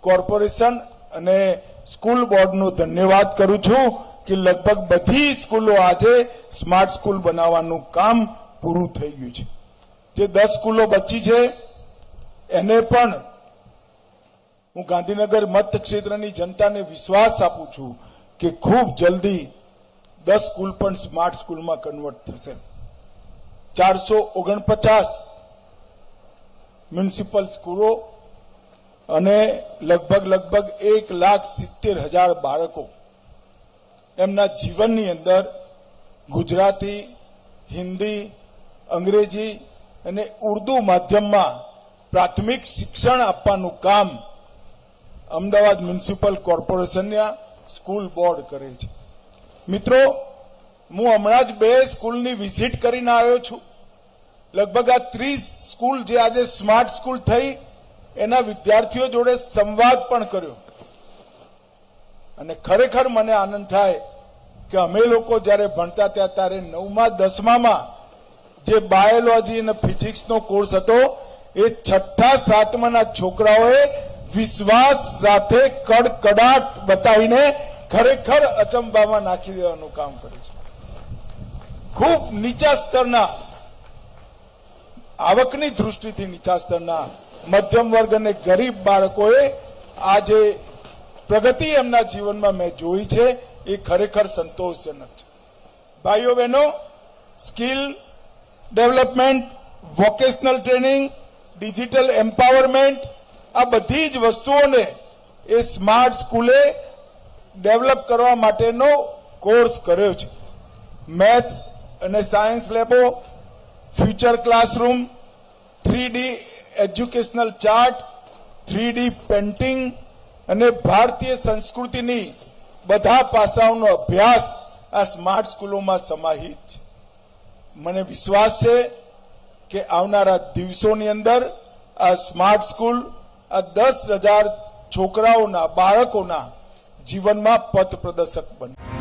Corporation અને school બોર્ડનો ધન્યવાદ કરું છું કે લગભગ બધી સ્કૂલો આજે સ્માર્ટ સ્કૂલ બનાવવાનું કામ પૂરું થઈ ગયું છે। જે 10 સ્કૂલો બચી છે એને પણ હું ગાંધીનગર મતક્ષેત્રની જનતાને વિશ્વાસ આપું છું કે ખૂબ જલ્દી 10 સ્કૂલ પણ સ્માર્ટ સ્કૂલમાં કન્વર્ટ થશે। 449 મ્યુનિસિપલ સ્કૂલો અને લગભગ 1,70,000 બાળકો એમના જીવનની અંદર ગુજરાતી, હિન્દી, અંગ્રેજી અને ઉર્દુ માધ્યમમાં પ્રાથમિક શિક્ષણ આપવાનું કામ અમદાવાદ મ્યુનિસિપલ કોર્પોરેશનના સ્કૂલ બોર્ડ કરે છે। મિત્રો, હું હમણાં જ 2 સ્કૂલની વિઝિટ કરીને આવ્યો છું। લગભગ આ 30 સ્કૂલ જે આજે સ્માર્ટ સ્કૂલ થઈ એના વિદ્યાર્થીઓ જોડે સંવાદ પણ કર્યો અને ખરેખર મને આનંદ થાય કે અમે લોકો જ્યારે ભણતા ત્યાં ત્યારે 9મા 10મામાં જે બાયોલોજી અને ફિઝિક્સનો કોર્સ હતો એ 6ઠા 7માના છોકરાઓએ વિશ્વાસ સાથે કડકડાટ બતાવીને ખરેખર અચંબામાં નાખી દેવાનું કામ કર્યું છે। ખૂબ નીચા સ્તરના, આવકની દૃષ્ટિથી નીચા સ્તરના મધ્યમ વર્ગ અને ગરીબ બાળકોએ આજે પ્રગતિ એમના જીવનમાં મેં જોઈ છે એ ખરેખર સંતોષજનક છે। ભાઈઓ બહેનો, skill development, vocational training, digital empowerment, આ બધી જ વસ્તુઓને એ સ્માર્ટ સ્કૂલે ડેવલપ કરવા માટેનો કોર્સ કર્યો છે। મેથ્સ અને સાયન્સ લેબો, future classroom, 3D educational chart, 3D painting અને ભારતીય સંસ્કૃતિની બધા પાસાઓનો અભ્યાસ આ સ્માર્ટ સ્કૂલોમાં સમાહિત છે। મને વિશ્વાસ છે કે આવનારા દિવસોની અંદર આ સ્માર્ટ સ્કૂલ આ 10,000 છોકરાઓના, બાળકોના જીવનમાં પથ પ્રદર્શક બનશે।